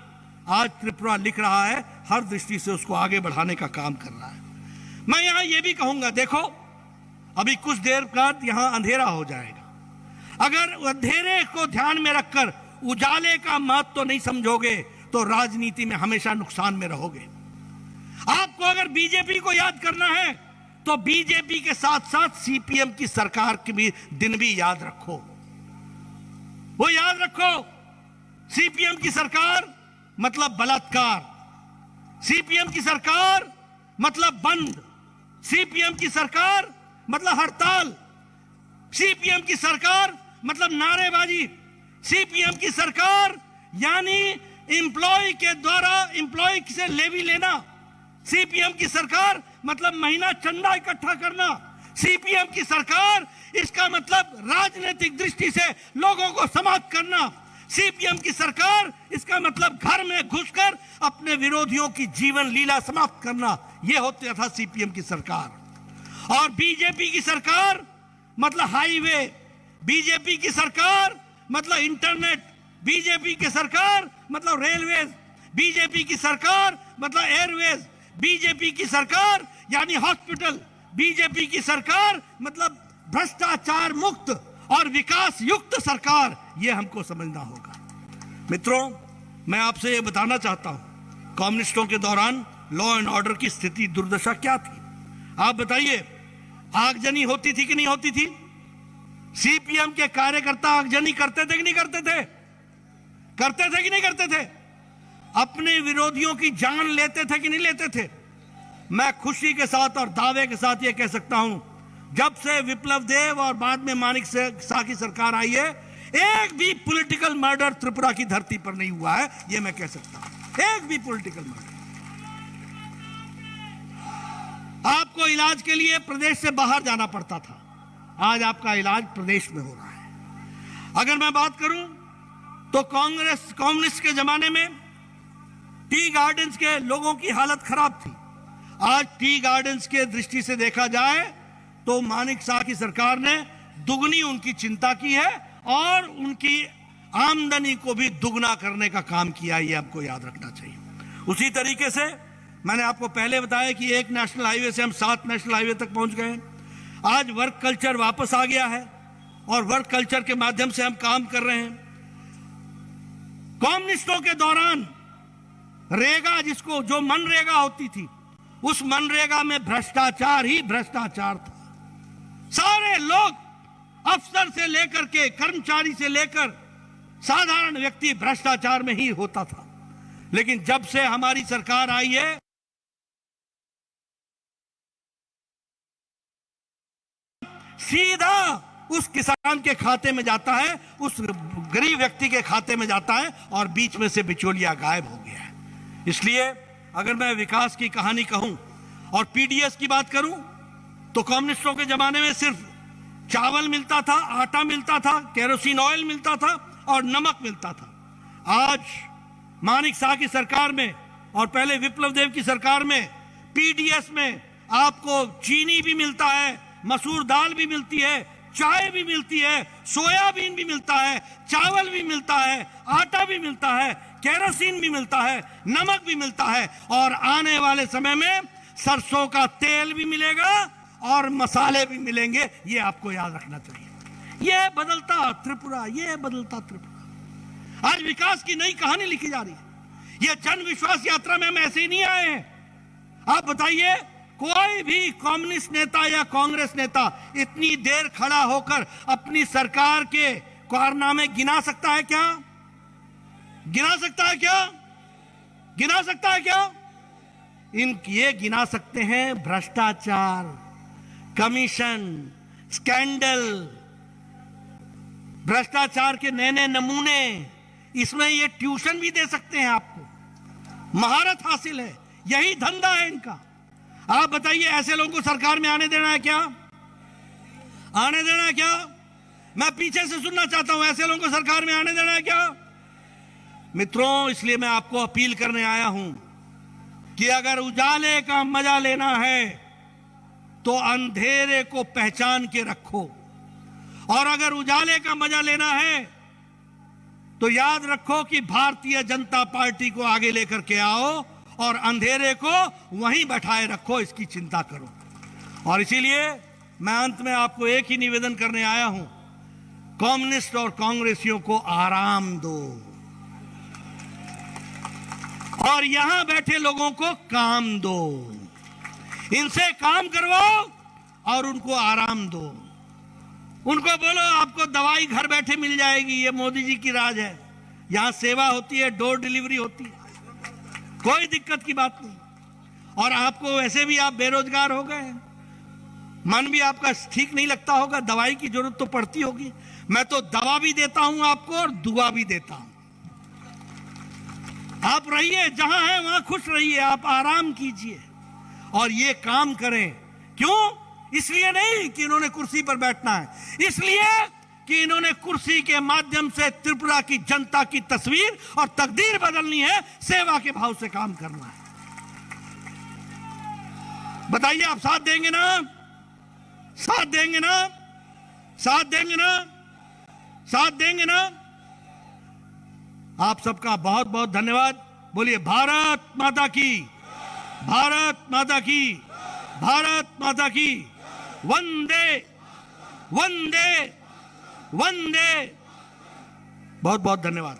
आज त्रिपुरा लिख रहा है, हर दृष्टि से उसको आगे बढ़ाने का काम कर रहा है। मैं यहां यह भी कहूंगा, देखो अभी कुछ देर बाद यहां अंधेरा हो जाएगा। अगर अंधेरे को ध्यान में रखकर उजाले का महत्व तो नहीं समझोगे तो राजनीति में हमेशा नुकसान में रहोगे। आपको अगर बीजेपी को याद करना है तो बीजेपी के साथ साथ सीपीएम की सरकार के भी दिन भी याद रखो। वो याद रखो, सीपीएम की सरकार मतलब बलात्कार, सीपीएम की सरकार मतलब बंद, सीपीएम की सरकार मतलब हड़ताल, सीपीएम की सरकार मतलब नारेबाजी, सीपीएम की सरकार यानी एम्प्लॉय के द्वारा एम्प्लॉय से लेवी लेना, सीपीएम की सरकार मतलब महीना चंदा इकट्ठा करना, सीपीएम की सरकार इसका मतलब राजनीतिक दृष्टि से लोगों को समाप्त करना, सीपीएम की सरकार इसका मतलब घर में घुसकर अपने विरोधियों की जीवन लीला समाप्त करना। यह होता था सीपीएम की सरकार। और बीजेपी की सरकार मतलब हाईवे, बीजेपी की सरकार मतलब इंटरनेट, बीजेपी की सरकार मतलब रेलवेज, बीजेपी की सरकार मतलब एयरवेज, बीजेपी की सरकार यानी हॉस्पिटल, बीजेपी की सरकार मतलब भ्रष्टाचार मुक्त और विकास युक्त सरकार। यह हमको समझना होगा। मित्रों, मैं आपसे यह बताना चाहता हूं, कम्युनिस्टों के दौरान लॉ एंड ऑर्डर की स्थिति दुर्दशा क्या थी? आप बताइए, आगजनी होती थी कि नहीं होती थी? सीपीएम के कार्यकर्ता आगजनी करते थे कि नहीं करते थे? करते थे कि नहीं करते थे? अपने विरोधियों की जान लेते थे कि नहीं लेते थे? मैं खुशी के साथ और दावे के साथ यह कह सकता हूं, जब से विप्लव देव और बाद में मानिक शाह की सरकार आई है, एक भी पॉलिटिकल मर्डर त्रिपुरा की धरती पर नहीं हुआ है। यह मैं कह सकता हूं, एक भी पॉलिटिकल मर्डर। आपको इलाज के लिए प्रदेश से बाहर जाना पड़ता था, आज आपका इलाज प्रदेश में हो रहा है। अगर मैं बात करूं तो कम्युनिस्ट के जमाने में टी गार्डन्स के लोगों की हालत खराब थी। आज टी गार्डन्स के दृष्टि से देखा जाए तो मानिक शाह की सरकार ने दुगनी उनकी चिंता की है और उनकी आमदनी को भी दुगना करने का काम किया। ये आपको याद रखना चाहिए। उसी तरीके से मैंने आपको पहले बताया कि एक नेशनल हाईवे से हम 7 नेशनल हाईवे तक पहुंच गए। आज वर्क कल्चर वापस आ गया है और वर्क कल्चर के माध्यम से हम काम कर रहे हैं। कम्युनिस्टों के दौरान रेगा, जिसको जो मनरेगा होती थी, उस मनरेगा में भ्रष्टाचार ही भ्रष्टाचार था। सारे लोग, अफसर से लेकर के कर्मचारी से लेकर साधारण व्यक्ति भ्रष्टाचार में ही होता था। लेकिन जब से हमारी सरकार आई है, सीधा उस किसान के खाते में जाता है, उस गरीब व्यक्ति के खाते में जाता है और बीच में से बिचौलिया गायब हो गया है। इसलिए अगर मैं विकास की कहानी कहूं और पीडीएस की बात करूं तो कम्युनिस्टों के जमाने में सिर्फ चावल मिलता था, आटा मिलता था, केरोसिन ऑयल मिलता था और नमक मिलता था। आज मानिक शाह की सरकार में और पहले विप्लव देव की सरकार में पीडीएस में आपको चीनी भी मिलता है, मसूर दाल भी मिलती है, चाय भी मिलती है, सोयाबीन भी मिलता है, चावल भी मिलता है, आटा भी मिलता है, केरोसिन भी मिलता है, नमक भी मिलता है और आने वाले समय में सरसों का तेल भी मिलेगा और मसाले भी मिलेंगे। ये आपको याद रखना चाहिए। ये बदलता त्रिपुरा, ये बदलता त्रिपुरा। आज विकास की नई कहानी लिखी जा रही है। ये जन विश्वास यात्रा में हम ऐसे ही नहीं आए हैं। आप बताइए, कोई भी कम्युनिस्ट नेता या कांग्रेस नेता इतनी देर खड़ा होकर अपनी सरकार के कारनामे गिना सकता है क्या? गिना सकता है क्या? गिना सकता है क्या? ये गिना सकते हैं भ्रष्टाचार, कमीशन, स्कैंडल, भ्रष्टाचार के नए नए नमूने। इसमें ये ट्यूशन भी दे सकते हैं आपको, महारत हासिल है, यही धंधा है इनका। आप बताइए, ऐसे लोगों को सरकार में आने देना है क्या? आने देना है क्या? मैं पीछे से सुनना चाहता हूं, ऐसे लोगों को सरकार में आने देना है क्या? मित्रों, इसलिए मैं आपको अपील करने आया हूं कि अगर उजाले का मजा लेना है तो अंधेरे को पहचान के रखो, और अगर उजाले का मजा लेना है तो याद रखो कि भारतीय जनता पार्टी को आगे लेकर के आओ और अंधेरे को वहीं बैठाए रखो, इसकी चिंता करो। और इसीलिए मैं अंत में आपको एक ही निवेदन करने आया हूं, कम्युनिस्ट और कांग्रेसियों को आराम दो और यहां बैठे लोगों को काम दो, इनसे काम करवाओ और उनको आराम दो। उनको बोलो आपको दवाई घर बैठे मिल जाएगी, ये मोदी जी की राज है, यहां सेवा होती है, डोर डिलीवरी होती है, कोई दिक्कत की बात नहीं। और आपको वैसे भी आप बेरोजगार हो गए, मन भी आपका ठीक नहीं लगता होगा, दवाई की जरूरत तो पड़ती होगी। मैं तो दवा भी देता हूं आपको और दुआ भी देता हूं। आप रहिए जहां है वहां खुश रहिए, आप आराम कीजिए और ये काम करें। क्यों? इसलिए नहीं कि इन्होंने कुर्सी पर बैठना है, इसलिए कि इन्होंने कुर्सी के माध्यम से त्रिपुरा की जनता की तस्वीर और तकदीर बदलनी है, सेवा के भाव से काम करना है। बताइए, आप साथ देंगे ना? साथ देंगे ना? साथ देंगे ना? साथ देंगे ना? आप सबका बहुत बहुत धन्यवाद। बोलिए भारत माता की, भारत माता की, भारत माता की। वंदे वंदे वंदे। बहुत बहुत धन्यवाद।